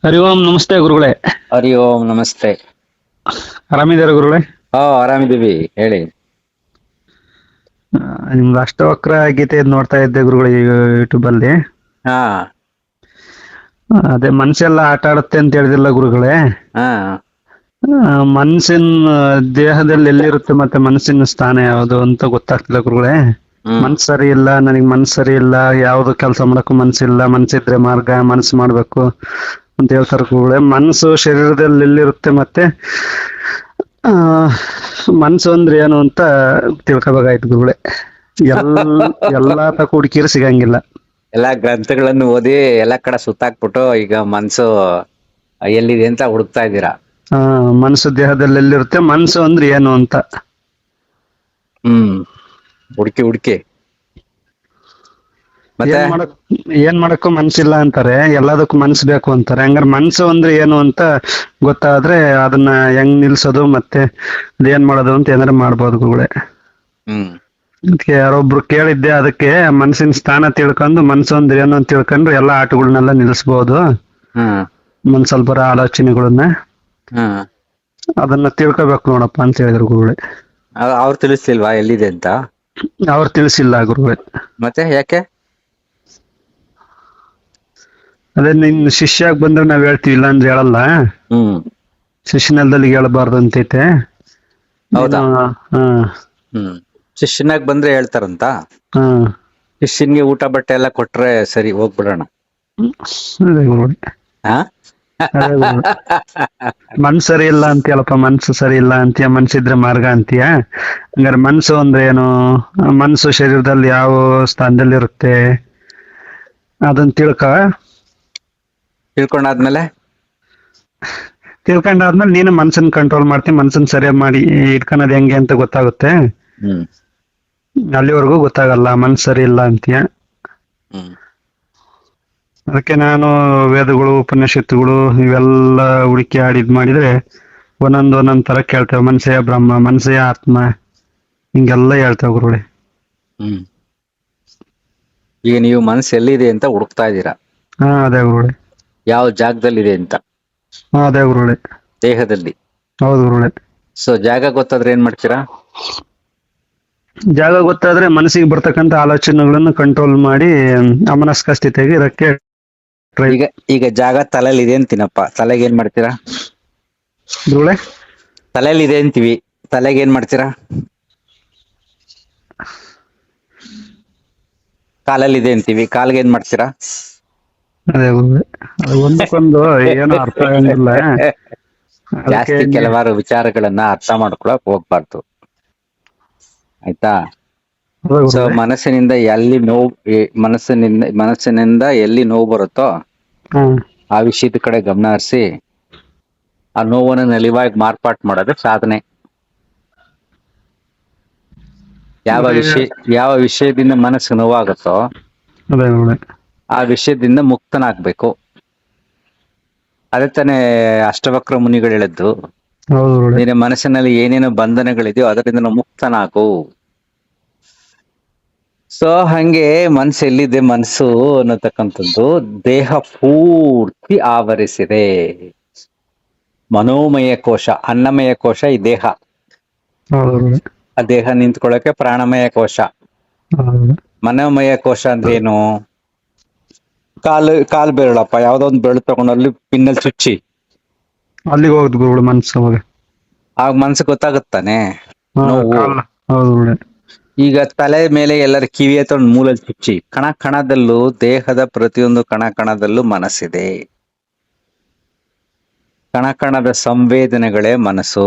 ಹರಿ ಓಂ ನಮಸ್ತೆ ಗುರುಗಳೇ. ಹರಿ ಓಂ ನಮಸ್ತೆ. ಆರಾಮಿದ್ದಾರೆ ಗುರುಗಳೇ? ಆರಾಮಿದೀವಿ, ಹೇಳಿ. ನಿಮ್ದು ಅಷ್ಟವಕ್ರ ಗೀತೆ ನೋಡ್ತಾ ಇದ್ದೆ ಗುರುಗಳೇ, ಯೂಟ್ಯೂಬ್ ಅಲ್ಲಿ. ಹಾ ಅದೇ ಮನ್ಸೆಲ್ಲ ಆಟ ಆಡುತ್ತೆ ಅಂತ ಹೇಳಿದಿಲ್ಲ ಗುರುಗಳೇ. ಹಾ ಮನ್ಸಿನ ದೇಹದಲ್ಲಿ ಎಲ್ಲಿರುತ್ತೆ ಮತ್ತೆ ಮನಸ್ಸಿನ ಸ್ಥಾನ ಯಾವುದು ಅಂತ ಗೊತ್ತಾಗ್ತಿಲ್ಲ ಗುರುಗಳೇ. ಹ್ಮ್ ಮನ್ಸ್ ಸರಿ ಇಲ್ಲ, ನನಗ್ ಮನ್ಸ್ ಸರಿ ಇಲ್ಲ, ಯಾವ್ದು ಕೆಲಸ ಮಾಡಕ್ಕೂ ಮನ್ಸಿಲ್ಲ, ಮನ್ಸಿದ್ರೆ ಮಾರ್ಗ, ಮನ್ಸು ಮಾಡ್ಬೇಕು ಅಂತ ಹೇಳ್ತಾರೆ ಗುರುಗಳೇ. ಮನ್ಸು ಶರೀರದಲ್ಲಿ ಎಲ್ಲಿರುತ್ತೆ ಮತ್ತೆ ಆ ಮನ್ಸು ಅಂದ್ರೆ ಏನು ಅಂತ ತಿಳ್ಕೊಬೇಕಾಯ್ತು ಗುರುಗಳೇ. ಎಲ್ ಎಲ್ಲಾ ತಕ ಹುಡುಕಿರು ಸಿಗಂಗಿಲ್ಲ. ಎಲ್ಲಾ ಗ್ರಂಥಗಳನ್ನು ಓದಿ ಎಲ್ಲಾ ಕಡೆ ಸುತ್ತಾಕ್ಬಿಟ್ಟು ಈಗ ಮನ್ಸು ಎಲ್ಲಿದೆ ಅಂತ ಹುಡುಕ್ತಾ ಇದ್ದೀರಾ. ಮನಸ್ಸು ದೇಹದಲ್ಲಿ ಎಲ್ಲಿರುತ್ತೆ, ಮನಸ್ಸು ಅಂದ್ರೆ ಏನು ಅಂತ. ಹ್ಮ್ ಹುಡುಕಿ ಹುಡುಕಿ ಮತ್ತೆ ಏನ್ ಮಾಡಕ್ಕೂ ಮನ್ಸಿಲ್ಲ ಅಂತಾರೆ, ಎಲ್ಲದಕ್ಕೂ ಮನ್ಸು ಬೇಕು ಅಂತಾರೆ. ಹಂಗಾರೆ ಮನ್ಸು ಅಂದ್ರೆ ಏನು ಅಂತ ಗೊತ್ತಾದ್ರೆ ಅದನ್ನ ಹೆಂಗ್ ನಿಲ್ಸೋದು ಮತ್ತೆ ಅದೇನ್ ಮಾಡೋದು ಅಂತ ಏನಾರ ಮಾಡ್ಬೋದು ಗುರುಗಳೇ. ಹ್ಮ್ ಅದಕ್ಕೆ ಯಾರೊಬ್ರು ಕೇಳಿದ್ದೆ, ಅದಕ್ಕೆ ಮನ್ಸಿನ ಸ್ಥಾನ ತಿಳ್ಕೊಂಡು ಮನ್ಸು ಅಂದ್ರೆ ಏನು ಅಂತ ತಿಳ್ಕೊಂಡ್ರೆ ಎಲ್ಲಾ ಆಟಗಳನ್ನೆಲ್ಲ ನಿಲ್ಸ್ಬೋದು, ಹ್ಮ್ ಮನ್ಸಲ್ಲಿ ಬರೋ ಆಲೋಚನೆಗಳನ್ನ ಹ್ಮ್ ಅದನ್ನ ತಿಳ್ಕೊಬೇಕು ನೋಡಪ್ಪ ಅಂತ ಹೇಳಿದ್ರು ಗುರುಗಳೇ. ಅವ್ರು ತಿಳಿಸ್ಲಿಲ್ವಾ ಎಲ್ಲಿದೆ ಅಂತ? ಅವ್ರು ತಿಳಿಸಿಲ್ಲ ಗುರುಗಳೇ. ಮತ್ತೆ ಯಾಕೆ? ಅದೇ ನಿನ್ ಶಿಷ್ಯ ಆಗಿ ಬಂದ್ರೆ ನಾವ್ ಹೇಳ್ತೀವಿ, ಇಲ್ಲ ಅಂದ್ರೆ ಹೇಳಲ್ಲ. ಹ್ಮ್ ಶಿಷ್ಯನಲ್ದಲ್ಲಿ ಹೇಳಬಾರ್ದು ಅಂತೈತೆ. ಹೌದಾ? ಹಾ ಹ್ಮ್ ಶಿಷ್ಯನಾಗ್ ಬಂದ್ರೆ ಹೇಳ್ತಾರಂತ. ಹಾ ಶಿಷ್ಯನ್ಗೆ ಊಟ ಬಟ್ಟೆ ಎಲ್ಲ ಕೊಟ್ರೆ ಸರಿ, ಹೋಗ್ಬಿಡೋಣ. ಅದೇ ಗುರುಗಳೇ. ಹಾ ಅದೇ ಗುರುಗಳೇ. ಮನ್ಸು ಸರಿ ಇಲ್ಲ ಅಂತೀಯಲ್ಲಪ್ಪ, ಮನ್ಸು ಸರಿ ಇಲ್ಲ ಅಂತೀಯ, ಮನ್ಸಿದ್ರೆ ಮಾರ್ಗ ಅಂತೀಯ. ಹಂಗಾರೆ ಮನ್ಸು ಅಂದ್ರೆ ಏನು, ಮನ್ಸು ಶರೀರದಲ್ಲಿ ಯಾವ ಸ್ಥಾನದಲ್ಲಿ ಇರುತ್ತೆ ಅದನ್ನ ತಿಳ್ಕೊಂಡಾದ್ಮೇಲೆ ತಿಳ್ಕೊಂಡಾದ್ಮೇಲೆ ನೀನು ಮನ್ಸನ್ ಕಂಟ್ರೋಲ್ ಮಾಡ್ತೀನಿ, ಮನ್ಸನ್ ಸರಿಯಾಗಿ ಮಾಡಿ ಇಟ್ಕೊಳೋದು ಹೆಂಗೆ ಅಂತ ಗೊತ್ತಾಗುತ್ತೆ. ಹ್ಮ್ ಅಲ್ಲಿವರೆಗೂ ಗೊತ್ತಾಗಲ್ಲ ಮನ್ಸು ಸರಿ ಇಲ್ಲ ಅಂತೀಯ. ಹ್ಮ್ ಅದಕ್ಕೆ ನಾನು ವೇದಗಳು, ಉಪನಿಷತ್ತುಗಳು ಇವೆಲ್ಲ ಹುಡುಕಿ ಆಡಿದ್ ಮಾಡಿದ್ರೆ ಒಂದೊಂದ್ ತರ ಕೇಳ್ತೇವೆ. ಮನ್ಸೆಯ ಬ್ರಹ್ಮ, ಮನ್ಸೆಯ ಆತ್ಮ, ಹಿಂಗೆಲ್ಲ ಹೇಳ್ತೇವೆ ಗುರುಗಳೇ. ಹ್ಮ್ ಈಗ ನೀವು ಮನಸ್ಸು ಎಲ್ಲಿದೆ ಅಂತ ಹುಡುಕ್ತಾ ಇದ್ದೀರಾ. ಅದೇ ಗುರುಗಳೇ. ಯಾವ ಜಾಗದಲ್ಲಿದೆ ಅಂತ? ಅದೇ ಗುರುಗಳೇ. ದೇಹದಲ್ಲಿ. ಹೌದು ಗುರುಗಳೇ. ಸೊ ಜಾಗ ಗೊತ್ತಾದ್ರೆ ಏನ್ ಮಾಡ್ತೀರಾ? ಜಾಗ ಗೊತ್ತಾದ್ರೆ ಮನಸ್ಸಿಗೆ ಬರ್ತಕ್ಕಂಥ ಆಲೋಚನೆಗಳನ್ನು ಕಂಟ್ರೋಲ್ ಮಾಡಿ ಅಮನಸ್ಕ ಸ್ಥಿತಿಯಾಗಿ ಇರಕ್ಕೆ ಈಗ ಈಗ ಜಾಗ ತಲೆಯಲ್ಲಿ ಇದೆ ಅಂತೀನಪ್ಪ, ತಲೆಗೆ ಏನ್ ಮಾಡ್ತೀರಾ? ಗುರುಗಳೇ, ತಲೆಯಲ್ಲಿ ಇದೆ ಅಂತೀವಿ, ತಲೆಗೆ ಏನ್ ಮಾಡ್ತೀರಾ? ಕಾಲಲ್ಲಿ ಇದೆ ಅಂತೀವಿ, ಕಾಲ್ಗೆ ಏನ್ ಮಾಡ್ತೀರಾ? ಅದೇ ಗುರುಗಳೇ. ಅದು ಒಂದಕ್ಕೊಂದು ಏನೋ ಅರ್ಥ ಆಗಂಗಿಲ್ಲ. ಅದಕ್ಕೆ ಜಾಸ್ತಿ ಕೆಲವಾರು ವಿಚಾರಗಳನ್ನ ಅರ್ಥ ಮಾಡ್ಕೊಳಕ್ ಹೋಗ್ಬಾರ್ದು, ಆಯ್ತಾ? ಅದೇ ಸೊ ಗುರುಗಳೇ. ಮನಸ್ಸಿನಿಂದ ಎಲ್ಲಿ ನೋವು, ಮನಸ್ಸಿನಿಂದ ಎಲ್ಲಿ ನೋವು ಬರುತ್ತೋ ಆ ವಿಷಯದ ಕಡೆ ಗಮನ ಹರಿಸಿ ಆ ನೋವನ್ನು ನಲಿವಾಗಿ ಮಾರ್ಪಾಟ್ ಮಾಡೋದು ಸಾಧನೆ. ಯಾವ ವಿಷಯದಿಂದ ಮನಸ್ಸು ನೋವಾಗುತ್ತೋ ಅದೇ ಗುರುಗಳೇ. ಆ ವಿಷಯದಿಂದ ಮುಕ್ತನಾಗ್ಬೇಕು. ಅದೇ ತಾನೇ ಅಷ್ಟವಕ್ರ ಮುನಿಗಳು ಹೇಳಿದ್ದು. ಹೌದು ಗುರುಗಳೇ. ನಿನ್ನ ಮನಸ್ಸಿನಲ್ಲಿ ಏನೇನು ಬಂಧನಗಳಿದೆಯೋ ಅದರಿಂದ ಮುಕ್ತನಾಗು. ಸೊ ಹಂಗೆ ಮನ್ಸು ಎಲ್ಲಿದೆ, ಮನ್ಸು ಅನ್ನತಕ್ಕಂಥದ್ದು ದೇಹ ಪೂರ್ತಿ ಆವರಿಸಿದೆ. ಮನೋಮಯ ಕೋಶ, ಅನ್ನಮಯ ಕೋಶ ಈ ದೇಹ. ಹೌದು ಗುರುಗಳೇ. ಆ ದೇಹ ನಿಂತ್ಕೊಳ್ಳೋಕೆ ಪ್ರಾಣಮಯ ಕೋಶ. ಮನೋಮಯ ಕೋಶ ಅಂದ್ರೆ ಏನು? ಕಾಲು ಬೆರಳಪ್ಪ, ಯಾವ್ದೋ ಒಂದು ಬೆರಳು ತಗೊಂಡು ಅಲ್ಲಿ ಪಿನ್ನಲ್ಲಿ ಚುಚ್ಚಿ ಅಲ್ಲಿಗೆ ಹೋಗುದು ಗುರುಗಳು ಮನ್ಸು. ಅವಾಗ ಆಗ ಮನ್ಸು ಗೊತ್ತಾಗುತ್ತಾನೆ ನೋವು. ಹೌದು ಗುರುಗಳೇ. ಈಗ ತಲೆ ಮೇಲೆ ಎಲ್ಲರ ಕಿವಿ ಅಥವಾ ಮೂಲಲ್ಲಿ ಚುಚ್ಚಿ, ಕಣ ಕಣದಲ್ಲೂ, ದೇಹದ ಪ್ರತಿಯೊಂದು ಕಣ ಕಣದಲ್ಲೂ ಮನಸ್ಸಿದೆ. ಕಣ ಕಣದ ಸಂವೇದನೆಗಳೇ ಮನಸ್ಸು.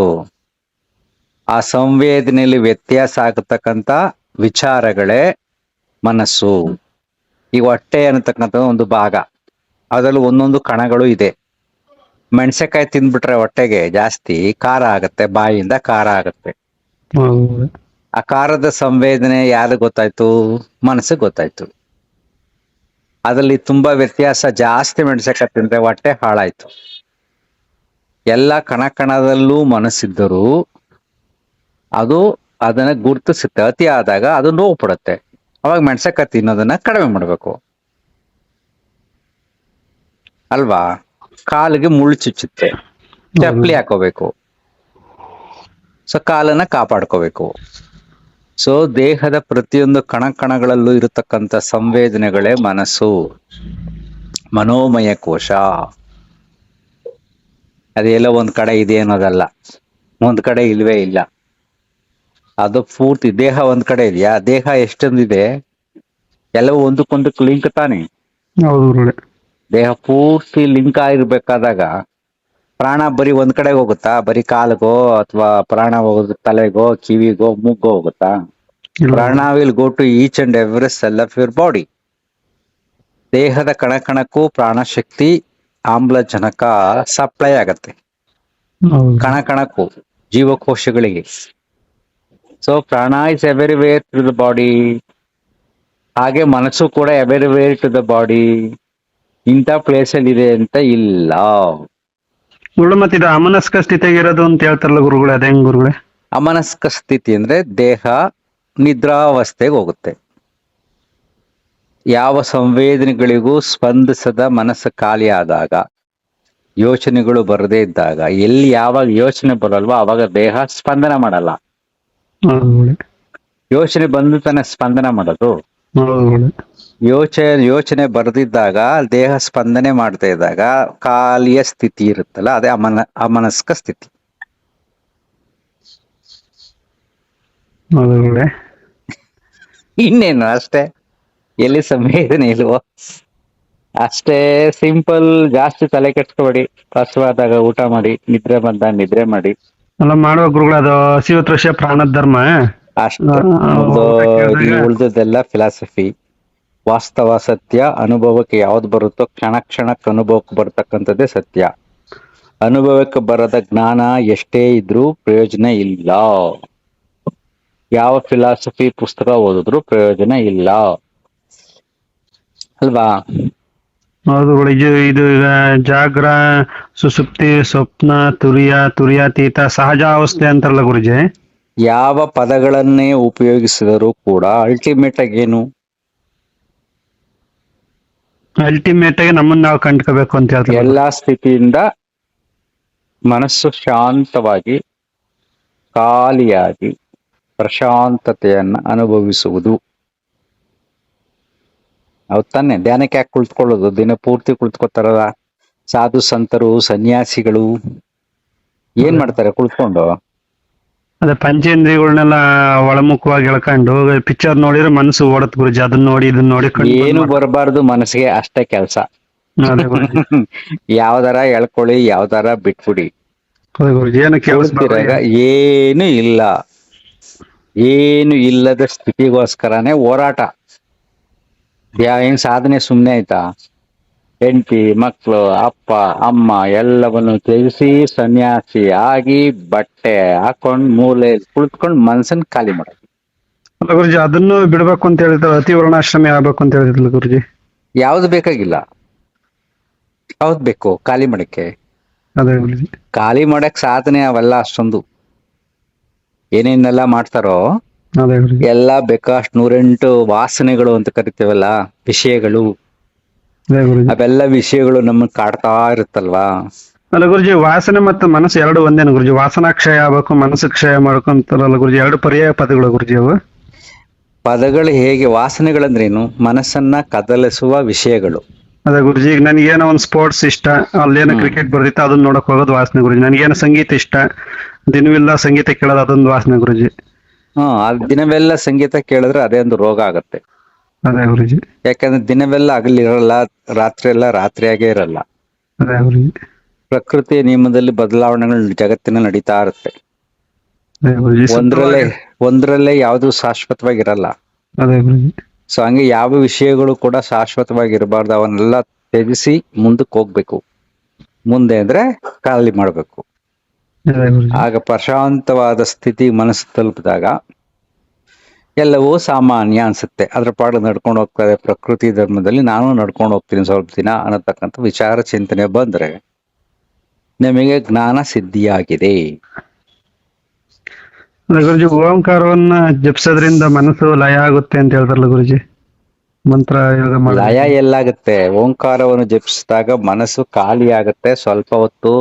ಆ ಸಂವೇದನೆಯಲ್ಲಿ ವ್ಯತ್ಯಾಸ ಆಗತಕ್ಕಂತ ವಿಚಾರಗಳೇ ಮನಸ್ಸು. ಈ ಹೊಟ್ಟೆ ಅನ್ನತಕ್ಕಂಥ ಒಂದು ಭಾಗ, ಅದರಲ್ಲಿ ಒಂದೊಂದು ಕಣಗಳು ಇದೆ. ಮೆಣಸೆಕಾಯಿ ತಿಂದ್ಬಿಟ್ರೆ ಹೊಟ್ಟೆಗೆ ಜಾಸ್ತಿ ಖಾರ ಆಗತ್ತೆ, ಬಾಯಿಯಿಂದ ಖಾರ ಆಗತ್ತೆ. ಆ ಖಾರದ ಸಂವೇದನೆ ಯಾರಿಗೆ ಗೊತ್ತಾಯ್ತು? ಮನಸ್ಸಿಗೆ ಗೊತ್ತಾಯ್ತು. ಅದರಲ್ಲಿ ತುಂಬಾ ವ್ಯತ್ಯಾಸ ಜಾಸ್ತಿ. ಮೆಣಸೆಕಾಯಿ ತಿಂದ್ರೆ ಹೊಟ್ಟೆ ಹಾಳಾಯ್ತು. ಎಲ್ಲ ಕಣ ಕಣದಲ್ಲೂ ಮನಸ್ಸಿದ್ದರೂ ಅದು ಅದನ್ನ ಗುರುತಿಸುತ್ತೆ. ಅತಿ ಆದಾಗ ಅದು ನೋವು ಪಡುತ್ತೆ. ಅವಾಗ ಮೆಣಸೆಕಾಯಿ ತಿನ್ನೋದನ್ನ ಕಡಿಮೆ ಮಾಡ್ಬೇಕು, ಅಲ್ವಾ? ಕಾಲಿಗೆ ಮುಳ್ಳು ಚುಚ್ಚುತ್ತೆ, ಚಪ್ಪಲಿ ಹಾಕೋಬೇಕು. ಸೊ ಕಾಲನ್ನ ಕಾಪಾಡ್ಕೋಬೇಕು. ಸೊ ದೇಹದ ಪ್ರತಿಯೊಂದು ಕಣಗಳಲ್ಲೂ ಇರತಕ್ಕಂಥ ಸಂವೇದನೆಗಳೇ ಮನಸ್ಸು, ಮನೋಮಯ ಕೋಶ. ಅದೆಲ್ಲ ಒಂದ್ ಕಡೆ ಇದೆ ಅನ್ನೋದಲ್ಲ, ಒಂದ್ ಕಡೆ ಇಲ್ವೇ ಇಲ್ಲ. ಅದು ಪೂರ್ತಿ ದೇಹ ಒಂದ್ ಕಡೆ ಇದೆಯಾ? ದೇಹ ಎಷ್ಟೊಂದಿದೆ, ಎಲ್ಲವೂ ಒಂದಕ್ಕೊಂದಕ್ಕೆ ಲಿಂಕ್ ತಾನೆ. ಹೌದು ಗುರುಗಳೇ. ದೇಹ ಪೂರ್ತಿ ಲಿಂಕ್ ಆಗಿರ್ಬೇಕಾದಾಗ ಪ್ರಾಣ ಬರೀ ಒಂದ್ ಕಡೆ ಹೋಗುತ್ತಾ? ಬರೀ ಕಾಲ್ಗೋ ಅಥವಾ ಪ್ರಾಣ ಹೋಗೋದು ತಲೆಗೋ, ಕಿವಿಗೋ, ಮೂಗೋ ಹೋಗುತ್ತಾ? ಇಲ್ಲ prana will go to each and every cell of your body. ದೇಹದ ಕಣಕ್ಕೂ ಪ್ರಾಣಶಕ್ತಿ, ಆಮ್ಲಜನಕ ಸಪ್ಲೈ ಆಗತ್ತೆ ಹೌದು. ಕಣಕ್ಕೂ, ಜೀವಕೋಶಗಳಿಗೆ. So prana is everywhere to the body. ಹಾಗೆ ಮನಸ್ಸು ಕೂಡ ಎವ್ರಿವೇರ್ ಟು ದ ಬಾಡಿ. ಇಂಥ ಪ್ಲೇಸ್ ಅಲ್ಲಿ ಇದೆ ಅಂತ ಇಲ್ಲ. ಗುರುಗಳು ಮತ್ತೆ ಇದು ಅಮನಸ್ಕ ಸ್ಥಿತಿಯಾಗಿರೋದು ಅಂತ ಹೇಳ್ತಾರಲ್ಲ ಗುರುಗಳೇ, ಅದೇ ಹೆಂಗ್ ಗುರುಗಳೇ? ಅಮನಸ್ಕ ಸ್ಥಿತಿ ಅಂದ್ರೆ ದೇಹ ನಿದ್ರಾವಸ್ಥೆಗೆ ಹೋಗುತ್ತೆ. ಯಾವ ಸಂವೇದನೆಗಳಿಗೂ ಸ್ಪಂದಿಸದ ಮನಸ್ಸು ಖಾಲಿ ಆದಾಗ, ಯೋಚನೆಗಳು ಬರದೇ ಇದ್ದಾಗ, ಎಲ್ಲಿ ಯಾವಾಗ ಯೋಚನೆ ಬರಲ್ವೋ ಅವಾಗ ದೇಹ ಸ್ಪಂದನ ಮಾಡಲ್ಲ. ಹೌದು ಗುರುಗಳೇ. ಯೋಚನೆ ಬಂದು ತಾನೆ ಸ್ಪಂದನ ಮಾಡೋದು. ಹೌದು ಗುರುಗಳೇ. ಯೋಚನೆ ಬರೆದಿದ್ದಾಗ, ದೇಹ ಸ್ಪಂದನೆ ಮಾಡ್ತಾ ಇದ್ದಾಗ ಖಾಲಿಯ ಸ್ಥಿತಿ ಇರುತ್ತಲ್ಲ, ಅದೇ ಅಮನಸ್ಕ ಸ್ಥಿತಿ. ಹೌದು ಗುರುಗಳೇ. ಇನ್ನೇನು ಅಷ್ಟೇ, ಎಲ್ಲಿ ಸಂವೇದನೆ ಇಲ್ವೋ ಅಷ್ಟೇ ಸಿಂಪಲ್. ಜಾಸ್ತಿ ತಲೆ ಕೆಡ್ಸ್ಕೊಬೇಡಿ. ಹಸುವಾದಾಗ ಊಟ ಮಾಡಿ, ನಿದ್ರೆ ಬಂದಾಗ ನಿದ್ರೆ ಮಾಡಿ. ಎಲ್ಲ ಮಾಡುವ ಗುರುಗಳು, ಅದು ಹಸಿವು ತೃಷ ಪ್ರಾಣದ ಧರ್ಮ. ಅಷ್ಟೇ. ಊಟ ಕೇಳಿದಾಗ ಉಳಿದದ್ದೆಲ್ಲ ಫಿಲಾಸಫಿ. ವಾಸ್ತವ ಸತ್ಯ, ಅನುಭವಕ್ಕೆ ಯಾವ್ದು ಬರುತ್ತೋ ಕ್ಷಣಕ್ಕೆ ಅನುಭವಕ್ಕೆ ಬರ್ತಕ್ಕಂಥದ್ದೇ ಸತ್ಯ. ಅನುಭವಕ್ಕೆ ಬರದ ಜ್ಞಾನ ಎಷ್ಟೇ ಇದ್ರೂ ಪ್ರಯೋಜನ ಇಲ್ಲ. ಯಾವ ಫಿಲಾಸಫಿ ಪುಸ್ತಕ ಓದಿದ್ರು ಪ್ರಯೋಜನ ಇಲ್ಲ ಅಲ್ವಾ? ಹೌದು ಗುರುಗಳು. ಇದು ಈಗ ಜಾಗ್ರ, ಸುಸುಪ್ತಿ, ಸ್ವಪ್ನ, ತುರಿಯಾತೀತ, ಸಹಜಾವಸ್ಥೆ ಅಂತಾರಲ್ಲ ಗುರುಜಿ. ಯಾವ ಪದಗಳನ್ನೇ ಉಪಯೋಗಿಸಿದರೂ ಕೂಡ ಅಲ್ಟಿಮೇಟ್ ಆಗಿ ಏನು? ಅಲ್ಟಿಮೇಟ್ ಆಗಿ ನಮ್ಮನ್ನ ನಾವು ಕಂಡ್ಕೋಬೇಕು ಅಂತ ಹೇಳ್ತಾರೆ. ಎಲ್ಲಾ ಸ್ಥಿತಿಯಿಂದ ಮನಸ್ಸು ಶಾಂತವಾಗಿ, ಖಾಲಿಯಾಗಿ, ಪ್ರಶಾಂತತೆಯನ್ನ ಅನುಭವಿಸುವುದು. ಹೌದ್ ತಾನೆ? ಧ್ಯಾನಕ್ಕೆ ಯಾಕೆ ಕುಳಿತುಕೊಳ್ಳೋದು? ದಿನ ಪೂರ್ತಿ ಕುಳಿತುಕೋತಾರಲ್ಲ ಸಾಧು ಸಂತರು, ಸನ್ಯಾಸಿಗಳು. ಏನ್ ಮಾಡ್ತಾರೆ ಕುಳಿತುಕೊಂಡು? ಅದೇ ಪಂಚೇಂದ್ರಿಯಗಳನ್ನೆಲ್ಲ ಒಳಮುಖವಾಗಿ ಎಳ್ಕೊಂಡು ಪಿಕ್ಚರ್ ನೋಡಿದ್ರೆ ಮನಸ್ಸು ಓಡತ್ ಗುರುಜಿ. ಅದನ್ನ ನೋಡಿ ಇದನ್ನ ನೋಡಿ ಏನು ಬರಬಾರ್ದು ಮನಸ್ಸಿಗೆ, ಅಷ್ಟೇ ಕೆಲಸ. ಅದೇ ಗುರುಜಿ. ಯಾವ್ದಾರ ಎಳ್ಕೊಳ್ಳಿ, ಯಾವ್ದಾರ ಬಿಟ್ಬಿಡಿ. ಅದೇ ಗುರುಜಿ. ಏನು ಕುಳಿತಿರಾಗ ಏನು ಇಲ್ಲದ ಸ್ಥಿತಿಗೋಸ್ಕರನೇ ಹೋರಾಟ. ಏನ್ ಸಾಧನೆ ಸುಮ್ನೆ ಆಯ್ತಾ? ಹೆಂಡತಿ, ಮಕ್ಕಳು, ಅಪ್ಪ ಅಮ್ಮ ಎಲ್ಲವನ್ನು ತ್ಯಜಿಸಿ ಸನ್ಯಾಸಿ ಆಗಿ ಬಟ್ಟೆ ಹಾಕೊಂಡ್ ಮೂಲೆ ಕುಳಿತುಕೊಂಡು ಮನ್ಸನ್ ಖಾಲಿ ಮಾಡೋದು. ಅಲ್ಲ ಗುರುಜಿ, ಅದನ್ನು ಬಿಡ್ಬೇಕು ಅಂತ ಹೇಳಿದ್ರು. ಅತಿ ವರ್ಣಾಶ್ರಮಿ ಆಗ್ಬೇಕು ಅಂತ ಹೇಳಿದ್ರಲ್ಲ ಗುರುಜಿ. ಯಾವ್ದು ಬೇಕಾಗಿಲ್ಲ. ಯಾವ್ದು ಬೇಕು ಖಾಲಿ ಮಾಡಕ್ಕೆ? ಅದೇ ಗುರುಜಿ. ಖಾಲಿ ಮಾಡಕ್ ಸಾಧನೆ ಅವೆಲ್ಲ ಅಷ್ಟೊಂದು ಏನೇನೆಲ್ಲ ಮಾಡ್ತಾರೋ ಅದೇ ಗುರುಜಿ. ಎಲ್ಲ ಬೇಕಷ್ಟು 108 ವಾಸನೆಗಳು ಅಂತ ಕರಿತೀವಲ್ಲ, ವಿಷಯಗಳು. ಅದೇ ಗುರುಜಿ. ಅವೆಲ್ಲ ವಿಷಯಗಳು ನಮ್ಮನ್ನ ಕಾಡ್ತಾ ಇರುತ್ತಲ್ವಾ. ಅಲ್ಲ ಗುರುಜಿ, ವಾಸನೆ ಮತ್ತು ಮನಸ್ಸು ಎರಡು ಒಂದೇನು ಗುರುಜಿ? ವಾಸನಾ ಕ್ಷಯ ಆಗ್ಬೇಕು, ಮನಸ್ಸು ಕ್ಷಯ ಮಾಡ್ಬೇಕು ಅಂತಾರಲ್ಲ ಗುರುಜಿ. ಎರಡು ಪರ್ಯಾಯ ಪದಗಳು ಗುರುಜಿ ಅವು. ಪದಗಳು ಹೇಗೆ? ವಾಸನೆಗಳಂದ್ರೇನು? ಮನಸ್ಸನ್ನ ಕದಲಿಸುವ ವಿಷಯಗಳು. ಅದೇ ಗುರುಜಿ. ಈಗ ನನಗೇನೋ ಒಂದು ಸ್ಪೋರ್ಟ್ಸ್ ಇಷ್ಟ, ಅಲ್ಲೇನೋ ಕ್ರಿಕೆಟ್ ಬರ್ದಿತ್ತು, ಅದನ್ನ ನೋಡಕ್ ಹೋಗೋದು ವಾಸನೆ ಗುರುಜಿ. ನನಗೇನೋ ಸಂಗೀತ ಇಷ್ಟ, ದಿನವಿಲ್ಲ ಸಂಗೀತ ಕೇಳೋದು, ಅದೊಂದು ವಾಸನೆ ಗುರುಜಿ. ದಿನವೆಲ್ಲ ಸಂಗೀತ ಕೇಳಿದ್ರೆ ಅದೇ ಒಂದು ರೋಗ ಆಗತ್ತೆ. ಅದೇ ಗುರುಜಿ. ಯಾಕಂದ್ರೆ ದಿನವೆಲ್ಲ ಹಗಲಿರಲ್ಲ, ರಾತ್ರಿ ಎಲ್ಲ ರಾತ್ರಿಯಾಗೇ ಇರಲ್ಲ. ಅದೇ ಗುರುಜಿ. ಪ್ರಕೃತಿಯ ನಿಯಮದಲ್ಲಿ ಬದಲಾವಣೆಗಳು ಜಗತ್ತಿನ ನಡೀತಾ ಇರುತ್ತೆ. ಅದೇ ಗುರುಜಿ. ಒಂದ್ರಲ್ಲೇ ಯಾವುದು ಶಾಶ್ವತವಾಗಿರಲ್ಲ. ಅದೇ ಗುರುಜಿ. ಸೊ ಹಂಗೆ ಯಾವ ವಿಷಯಗಳು ಕೂಡ ಶಾಶ್ವತವಾಗಿರಬಾರ್ದು. ಅವನ್ನೆಲ್ಲ ತ್ಯಜಿಸಿ ಮುಂದಕ್ಕೆ ಹೋಗ್ಬೇಕು. ಮುಂದೆ ಅಂದ್ರೆ ಖಾಲಿ ಮಾಡ್ಬೇಕು. ಅದೇ ಗುರುಜಿ. ಆಗ ಪ್ರಶಾಂತವಾದ ಸ್ಥಿತಿ ಮನಸ್ಸು ತಲುಪಿದಾಗ ಎಲ್ಲವೂ ಸಾಮಾನ್ಯ ಅನ್ಸುತ್ತೆ. ಅದ್ರ ಪಾಡು ನಡ್ಕೊಂಡು ಹೋಗ್ತದೆ. ಪ್ರಕೃತಿ ಧರ್ಮದಲ್ಲಿ ನಾನು ನಡ್ಕೊಂಡು ಹೋಗ್ತೀನಿ ಸ್ವಲ್ಪ ದಿನ ಅನ್ನತಕ್ಕಂಥ ವಿಚಾರ ಚಿಂತನೆ ಬಂದ್ರೆ ನಮಗೆ ಜ್ಞಾನ ಸಿದ್ಧಿಯಾಗಿದೆ. ಅದೇ ಗುರುಜಿ. ಓಂಕಾರವನ್ನ ಜಪಿಸೋದ್ರಿಂದ ಮನಸ್ಸು ಲಯ ಆಗುತ್ತೆ ಅಂತ ಹೇಳ್ತಾರಲ್ಲ ಗುರುಜಿ. ಮಂತ್ರ ಯೋಗ ಲಯ ಮಾಡಬೇಕು. ಎಲ್ಲಾಗುತ್ತೆ? ಓಂಕಾರವನ್ನು ಜಪಿಸಿದಾಗ ಮನಸ್ಸು ಖಾಲಿ ಆಗುತ್ತೆ, ಸ್ವಲ್ಪ ಹೊತ್ತು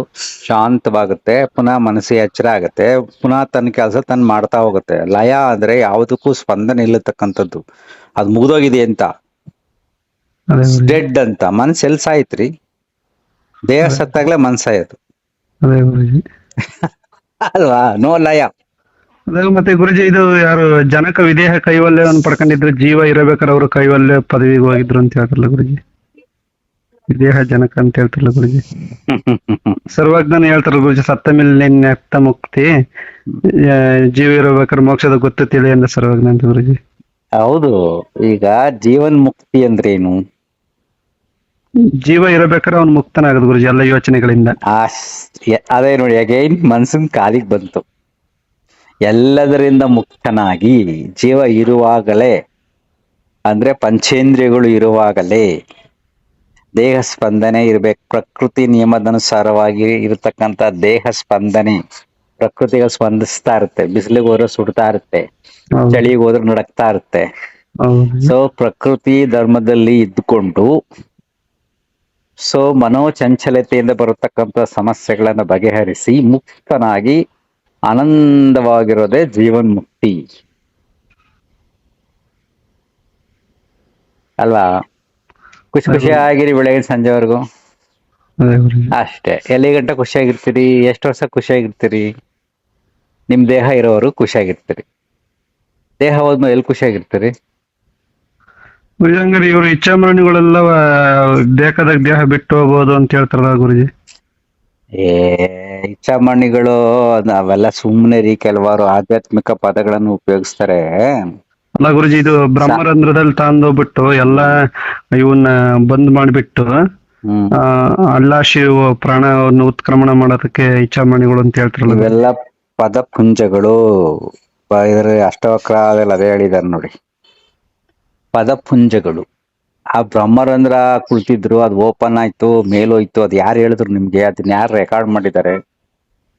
ಶಾಂತವಾಗುತ್ತೆ, ಪುನಃ ಮನಸ್ಸು ಎಚ್ಚರ ಆಗುತ್ತೆ, ಪುನಃ ತನ್ನ ಕೆಲಸ ತನ್ನ ಮಾಡ್ತಾ ಹೋಗುತ್ತೆ. ಲಯ ಅಂದ್ರೆ ಯಾವುದಕ್ಕೂ ಸ್ಪಂದನೆ ಇಲ್ಲತಕ್ಕಂಥದ್ದು, ಅದು ಮುಗಿದೋಗಿದೆ ಅಂತ, ಅದೇ ಗುರುಜಿ. ಡೆಡ್ ಅಂತ. ಮನ್ಸು ಎಲ್ ಸಾಯ್ತ್ರಿ? ದೇಹ ಸತ್ತಾಗ್ಲೇ ಮನ್ಸಾಯೋದು ಅದೇ ಗುರುಜಿ. ಅಲ್ವಾ? ನೋ ಲಯ. ಅದೇ ಮತ್ತೆ ಗುರುಜಿ, ಇದು ಯಾರು ಜನಕ ವಿದೇಹ ಕೈವಲ್ಯವನ್ನು ಪಡ್ಕೊಂಡಿದ್ರು, ಜೀವ ಇರಬೇಕಾದ್ರೆ ಅವರು ಕೈವಲ್ಯ ಪದವಿಗೆ ಹೋಗಿದ್ರು ಅಂತ ಹೇಳ್ತಾರಲ್ಲ ಗುರುಜಿ. ವಿದೇಹ ಜನಕ ಅಂತ ಹೇಳ್ತಾರಲ್ಲ ಗುರುಜಿ. ಸರ್ವಜ್ಞನ ಹೇಳ್ತಾರ ಗುರುಜಿ, ಸತ್ತ ಮೇಲೆ ನೆತ್ತ ಮುಕ್ತಿ, ಜೀವ ಇರಬೇಕಾದ್ರೆ ಮೋಕ್ಷದ ಗೊತ್ತು ತಿಳಿ ಅಂದ ಸರ್ವಜ್ಞ ಅಂತ ಗುರುಜಿ. ಹೌದು. ಈಗ ಜೀವನ್ ಮುಕ್ತಿ ಅಂದ್ರೇನು? ಜೀವ ಇರಬೇಕಾದ್ರೆ ಅವ್ನು ಮುಕ್ತನಾಗದು ಗುರುಜಿ ಎಲ್ಲ ಯೋಚನೆಗಳಿಂದ. ಅದೇ ನೋಡಿ, ಅಗೈನ್ ಮನ್ಸಿನ ಕಾಲಿಗೆ ಬಂತು. ಎಲ್ಲದರಿಂದ ಮುಕ್ತನಾಗಿ ಜೀವ ಇರುವಾಗಲೇ, ಅಂದ್ರೆ ಪಂಚೇಂದ್ರಿಯಗಳು ಇರುವಾಗಲೇ ದೇಹ ಸ್ಪಂದನೆ ಇರ್ಬೇಕು. ಪ್ರಕೃತಿ ನಿಯಮದನುಸಾರವಾಗಿ ಇರತಕ್ಕಂತ ದೇಹ ಸ್ಪಂದನೆ ಪ್ರಕೃತಿಗೆ ಸ್ಪಂದಿಸ್ತಾ ಇರುತ್ತೆ. ಬಿಸಿಲಿಗೆ ಹೋದ್ರೆ ಸುಡ್ತಾ ಇರುತ್ತೆ, ಹೌದು. ಚಳಿಗೆ ಹೋದ್ರೆ ನಡಕ್ತಾ ಇರುತ್ತೆ. ಹೌದು. ಸೊ ಪ್ರಕೃತಿ ಧರ್ಮದಲ್ಲಿ ಇದ್ದುಕೊಂಡು, ಸೊ ಮನೋಚಂಚಲತೆಯಿಂದ ಬರತಕ್ಕಂಥ ಸಮಸ್ಯೆಗಳನ್ನ ಬಗೆಹರಿಸಿ ಮುಕ್ತನಾಗಿ ಆನಂದವಾಗಿರೋದೇ ಜೀವನ್ ಮುಕ್ತಿ ಅಲ್ವಾ? ಖುಷಿ ಖುಷಿಯಾಗಿರಿ ಬೆಳಗಿನ ಸಂಜೆವರೆಗೂ, ಅದೇ ಗುರುಜಿ. ಅಷ್ಟೇ. ಎಲ್ಲಿ ಗಂಟೆ ಖುಷಿಯಾಗಿರ್ತೀರಿ? ಎಷ್ಟು ವರ್ಷ ಖುಷಿಯಾಗಿರ್ತೀರಿ? ನಿಮ್ ದೇಹ ಇರೋವರು ಖುಷಿಯಾಗಿರ್ತೀರಿ. ದೇಹ ಹೋದ್ಮೇಲೆ ಎಲ್ಲಿ ಖುಷಿಯಾಗಿರ್ತೀರಿ? ಗುರುಜಿ ಹಂಗಾರೆ ಇವರು ಇಚ್ಛಾಮರಣಿಗಳೆಲ್ಲ ಬೇಕಾದಾಗ ದೇಹ ಬಿಟ್ಟು ಹೋಗ್ಬೋದು ಅಂತ ಹೇಳ್ತಾರಲ್ಲ ಗುರುಜಿ. ಏ ಇಚ್ಛಾಮಣಿಗಳು ಅವೆಲ್ಲ ಸುಮ್ಮನೆ ರೀ. ಕೆಲವಾರು ಆಧ್ಯಾತ್ಮಿಕ ಪದಗಳನ್ನು ಉಪಯೋಗಿಸ್ತಾರೆ. ಅಲ್ಲ ಗುರುಜಿ, ಇದು ಸ- ಬ್ರಹ್ಮರಂಧ್ರದಲ್ಲಿ ತಂದೋಗ್ಬಿಟ್ಟು ಎಲ್ಲ ಇವನ್ನ ಬಂದ್ ಮಾಡಿಬಿಟ್ಟು ಹ್ಮ್ ಅಲ್ಲ ಶಿವ ಪ್ರಾಣವನ್ನು ಉತ್ಕ್ರಮಣ ಮಾಡೋದಕ್ಕೆ ಇಚ್ಛಾಮಣಿಗಳು ಅಂತ ಹೇಳ್ತಾರಲ್ಲ ಗುರುಜಿ. ಇವೆಲ್ಲ ಪದಪುಂಜಗಳು. ಇದ್ರ ಅಷ್ಟವಕ್ರದಲ್ಲಿ ಅದೇ ಹೇಳಿದಾರೆ ನೋಡಿ, ಪದಪುಂಜಗಳು. ಆ ಬ್ರಹ್ಮರಂಧ್ರ ಕುಳಿತಿದ್ರು, ಅದು ಓಪನ್ ಆಯ್ತು, ಮೇಲೋಯ್ತು. ಅದು ಯಾರು ಹೇಳಿದ್ರು ನಿಮ್ಗೆ? ಅದನ್ನ ಯಾರು ರೆಕಾರ್ಡ್ ಮಾಡಿದ್ದಾರೆ?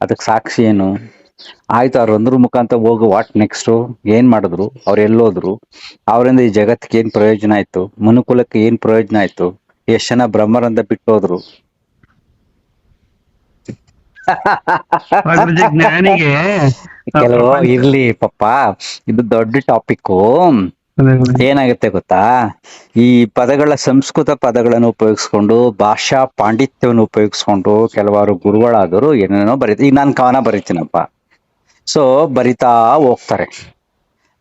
ಅದಕ್ಕೆ ಸಾಕ್ಷಿ ಏನು? ಆಯ್ತು, ಅವ್ರ ರಂಧ್ರ ಮುಖಾಂತರ ಹೋಗು, ವಾಟ್ ನೆಕ್ಸ್ಟ್? ಏನ್ ಮಾಡಿದ್ರು? ಅವ್ರು ಎಲ್ಲೋದ್ರು? ಅವರಿಂದ ಈ ಜಗತ್ತಿಗೆ ಏನ್ ಪ್ರಯೋಜನ ಆಯ್ತು? ಮನುಕುಲಕ್ಕೆ ಏನ್ ಪ್ರಯೋಜನ ಆಯ್ತು? ಎಷ್ಟ್ ಜನ ಬ್ರಹ್ಮರಂಧ್ರ ಬಿಟ್ಟೋದ್ರು? ಆ ಗುರುಜಿ, ಜ್ಞಾನಿಗೆ ಕೆಲವು ಪ್ರಪಂಚ. ಇರ್ಲಿ ಪಾಪ, ಇದು ದೊಡ್ಡ ಟಾಪಿಕ್. ಅದೇ ಗುರುಜಿ. ಏನಾಗುತ್ತೆ ಗೊತ್ತಾ? ಈ ಪದಗಳ, ಸಂಸ್ಕೃತ ಪದಗಳನ್ನು ಉಪಯೋಗಿಸ್ಕೊಂಡು, ಭಾಷಾ ಪಾಂಡಿತ್ಯವನ್ನು ಉಪಯೋಗಿಸ್ಕೊಂಡು ಕೆಲವಾರು ಗುರುಗಳಾದರು ಏನೇನೋ ಬರೀತಾರೆ. ಈಗ ನಾನು ಕವನ ಬರೀತೀನಪ್ಪ, ಸೊ ಬರಿತಾ ಹೋಗ್ತಾರೆ.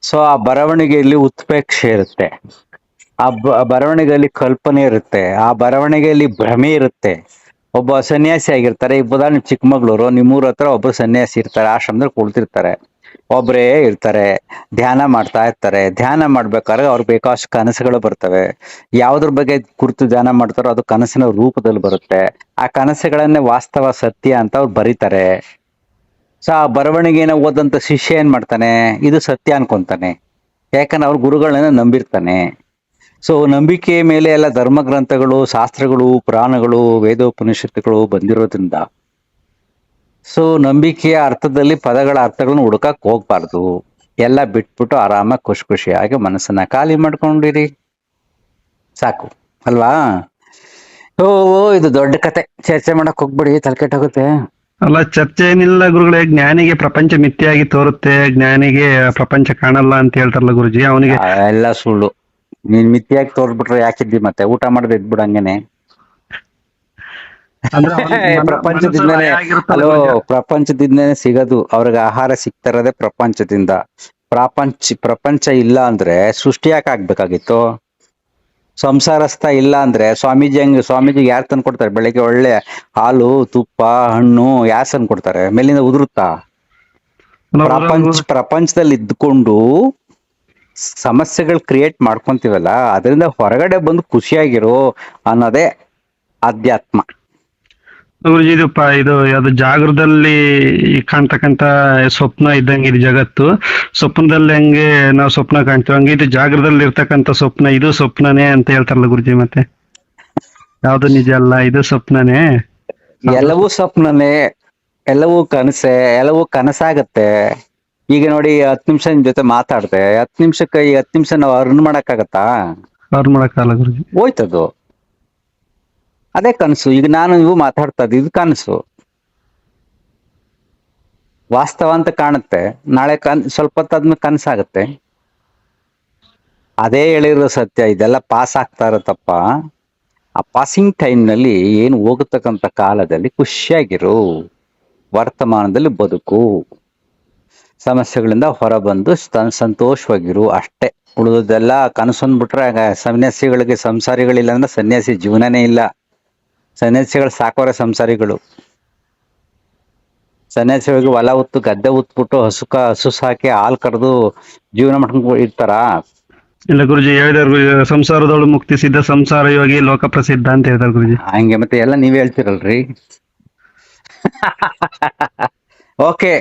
ಸೊ ಆ ಬರವಣಿಗೆಯಲ್ಲಿ ಉತ್ಪ್ರೇಕ್ಷೆ ಇರುತ್ತೆ, ಆ ಬರವಣಿಗೆಯಲ್ಲಿ ಕಲ್ಪನೆ ಇರುತ್ತೆ, ಆ ಬರವಣಿಗೆಯಲ್ಲಿ ಭ್ರಮೆ ಇರುತ್ತೆ. ಒಬ್ಬ ಸನ್ಯಾಸಿ ಆಗಿರ್ತಾರೆ. ಈಗ ಉದಾಹರಣೆ ಚಿಕ್ಕಮಗಳೂರು, ನಿಮ್ಮೂರ ಹತ್ರ ಒಬ್ಬರು ಸನ್ಯಾಸಿ ಇರ್ತಾರೆ, ಆಶ್ರಮದಲ್ಲಿ ಕುಳಿತಿರ್ತಾರೆ, ಒಬ್ಬರೇ ಇರ್ತಾರೆ, ಧ್ಯಾನ ಮಾಡ್ತಾ ಇರ್ತಾರೆ. ಧ್ಯಾನ ಮಾಡ್ಬೇಕಾದ್ರೆ ಅವ್ರಿಗೆ ಬೇಕಾಷ್ಟು ಕನಸುಗಳು ಬರ್ತವೆ. ಯಾವ್ದ್ರ ಬಗ್ಗೆ ಕುರಿತು ಧ್ಯಾನ ಮಾಡ್ತಾರೋ ಅದು ಕನಸಿನ ರೂಪದಲ್ಲಿ ಬರುತ್ತೆ. ಆ ಕನಸುಗಳನ್ನೇ ವಾಸ್ತವ ಸತ್ಯ ಅಂತ ಅವ್ರು ಬರೀತಾರೆ. ಸೊ ಆ ಬರವಣಿಗೆನ ಓದಂತ ಶಿಷ್ಯ ಏನ್ ಮಾಡ್ತಾನೆ? ಇದು ಸತ್ಯ ಅನ್ಕೊಂತಾನೆ, ಯಾಕಂದ್ರೆ ಅವ್ರ ಗುರುಗಳನ್ನ ನಂಬಿರ್ತಾನೆ. ಸೊ ನಂಬಿಕೆ ಮೇಲೆ ಎಲ್ಲ ಧರ್ಮ ಗ್ರಂಥಗಳು, ಶಾಸ್ತ್ರಗಳು, ಪುರಾಣಗಳು, ವೇದೋಪನಿಷತ್ತುಗಳು ಬಂದಿರೋದ್ರಿಂದ, ಸೊ ನಂಬಿಕೆಯ ಅರ್ಥದಲ್ಲಿ ಪದಗಳ ಅರ್ಥಗಳನ್ನು ಹುಡುಕಕ್ ಹೋಗ್ಬಾರ್ದು. ಎಲ್ಲ ಬಿಟ್ಬಿಟ್ಟು ಆರಾಮಾಗಿ ಖುಷಿ ಖುಷಿಯಾಗಿ ಮನಸ್ಸನ್ನ ಖಾಲಿ ಮಾಡ್ಕೊಂಡಿರಿ, ಸಾಕು ಅಲ್ವಾ? ಓ, ಇದು ದೊಡ್ಡ ಕತೆ, ಚರ್ಚೆ ಮಾಡಕ್ ಹೋಗ್ಬಿಡಿ, ತಲೆ ಕೆಟ್ಟೋಗುತ್ತೆ. ಅಲ್ಲ, ಚರ್ಚೆ ಏನಿಲ್ಲ ಗುರುಗಳೇ. ಜ್ಞಾನಿಗೆ ಪ್ರಪಂಚ ಮಿಥ್ಯೆಯಾಗಿ ತೋರುತ್ತೆ, ಜ್ಞಾನಿಗೆ ಪ್ರಪಂಚ ಕಾಣಲ್ಲ ಅಂತ ಹೇಳ್ತಾರಲ್ಲ ಗುರುಜಿ. ಅವನಿಗೆ ಎಲ್ಲ ಸುಳ್ಳು. ನೀನ್ ಮಿತಿಯಾಗಿ ತೋರ್ಬಿಟ್ರೆ ಯಾಕಿದ್ದಿ ಮತ್ತೆ? ಊಟ ಮಾಡದೆ ಇದ್ಬಿಡು ಹಂಗೇನೆ. ಅಂದ್ರೆ ಮನಸ್ಸು ಪ್ರಪಂಚದಿಂದನೇ, ಲಯ ಆಗಿರುತ್ತಲ್ಲ ಅಲೋ, ಗುರುಜಿ. ಪ್ರಪಂಚದಿಂದನೇ ಸಿಗೋದು ಅವ್ರಿಗೆ. ಆಹಾರ ಸಿಗ್ತಾ ಇರೋದೇ ಪ್ರಪಂಚದಿಂದ. ಪ್ರಪಂಚ ಇಲ್ಲ ಅಂದ್ರೆ ಸೃಷ್ಟಿ ಯಾಕೆ ಆಗ್ಬೇಕಾಗಿತ್ತು? ಸಂಸಾರಸ್ಥ ಇಲ್ಲ ಅಂದ್ರೆ ಸ್ವಾಮೀಜಿಗೆ ಯಾರು ತಂದು ಕೊಡ್ತಾರೆ? ಬೆಳಿಗ್ಗೆ ಒಳ್ಳೆ ಹಾಲು, ತುಪ್ಪ, ಹಣ್ಣು ಯಾರು ತಂದು ಕೊಡ್ತಾರೆ? ಮೇಲಿಂದ ಉದುರುತ್ತಾ? ಪ್ರಪಂಚದಲ್ಲಿ ಇದ್ದುಕೊಂಡು ಸಮಸ್ಯೆಗಳು ಕ್ರಿಯೇಟ್ ಮಾಡ್ಕೊಂತೀವಲ್ಲ, ಅದರಿಂದ ಹೊರಗಡೆ ಬಂದು ಖುಷಿಯಾಗಿರೋ ಅನ್ನೋದೇ ಅಧ್ಯಾತ್ಮ. ಗುರುಜಿ, ಇದು ಯಾವ್ದು ಜಾಗೃತದಲ್ಲಿ ಕಾಣ್ತಕ್ಕಂತ ಸ್ವಪ್ನ ಇದ್ದಂಗೆ ಇದು ಜಗತ್ತು. ಸ್ವಪ್ನದಲ್ಲಿ ಹೆಂಗೆ ನಾವು ಸ್ವಪ್ನ ಕಾಣ್ತೀವಿ, ಹಂಗೆ ಇದು ಜಾಗೃತದಲ್ಲಿ ಇರ್ತಕ್ಕಂಥ ಸ್ವಪ್ನ, ಇದು ಸ್ವಪ್ನನೇ ಅಂತ ಹೇಳ್ತಾರಲ್ಲ ಗುರುಜಿ. ಮತ್ತೆ ಯಾವ್ದು ನಿಜ ಅಲ್ಲ, ಇದು ಸ್ವಪ್ನನೇ. ಎಲ್ಲವೂ ಸ್ವಪ್ನನೇ, ಎಲ್ಲವೂ ಕನಸೆ, ಎಲ್ಲವೂ ಕನಸಾಗತ್ತೆ. ಈಗ ನೋಡಿ, 10 ನಿಮಿಷ ನಿಮ್ ಜೊತೆ ಮಾತಾಡ್ದೆ, 10 ನಿಮಿಷಕ್ಕೆ ಈ 10 ನಿಮಿಷ ನಾವು ಅರ್ನ್ ಮಾಡಕ್ಕಾಗತ್ತಾ? ಕವರ್ ಮಾಡಕ್ಕಾಗಲ್ಲ ಗುರುಜಿ. ಹೋಯ್ತದು. ಅದೇ ಕನಸು. ಈಗ ನಾನು ನೀವು ಮಾತಾಡ್ತಾ ಇದ್ದು ಕನಸು ವಾಸ್ತವ ಅಂತ ಕಾಣುತ್ತೆ, ನಾಳೆ ಸ್ವಲ್ಪ ಹೊತ್ತಾದ್ಮೇಲೆ ಕನಸಾಗತ್ತೆ. ಅದೇ ಹೇಳಿರೋ ಸತ್ಯ. ಇದೆಲ್ಲ ಪಾಸ್ ಆಗ್ತಾ ಇರತ್ತಪ್ಪ. ಆ ಪಾಸಿಂಗ್ ಟೈಮ್ನಲ್ಲಿ ಏನು ಹೋಗತಕ್ಕಂಥ ಕಾಲದಲ್ಲಿ ಖುಷಿಯಾಗಿರು, ವರ್ತಮಾನದಲ್ಲಿ ಬದುಕು, ಸಮಸ್ಯೆಗಳಿಂದ ಹೊರಬಂದು ಸಂತೋಷವಾಗಿರು ಅಷ್ಟೇ. ಉಳಿದೆಲ್ಲ ಕನಸು ಅಂದ್ಬಿಟ್ರೆ ಸನ್ಯಾಸಿಗಳಿಗೆ ಸಂಸಾರಿಗಳಿಲ್ಲ ಅಂದ್ರೆ ಸನ್ಯಾಸಿ ಜೀವನನೇ ಇಲ್ಲ. ಸನ್ಯಾಸಿಗಳು ಸಾಕೋರೆ ಸಂಸಾರಿಗಳು. ಸನ್ಯಾಸಿಗಳಿಗೆ ಹೊಲ ಉತ್ತು ಗದ್ದೆ ಉತ್ಬಿಟ್ಟು ಹಸು ಸಾಕಿ ಹಾಲು ಕರೆದು ಜೀವನ ಮಾಡ್ಕೊಂಡು ಇರ್ತಾರ? ಇಲ್ಲ ಗುರುಜಿ, ಹೇಳಿದಾರೆ ಗುರುಜಿ, ಸಂಸಾರದೊಳು ಮುಕ್ತಿ ಸಿದ್ಧ, ಸಂಸಾರ ಯೋಗಿ ಲೋಕ ಪ್ರಸಿದ್ಧ ಅಂತ ಹೇಳ್ತಾರೆ ಗುರುಜಿ. ಹಂಗೆ ಮತ್ತೆ ಎಲ್ಲ ನೀವ್ ಹೇಳ್ತಿರಲ್ರಿ. ಓಕೆ.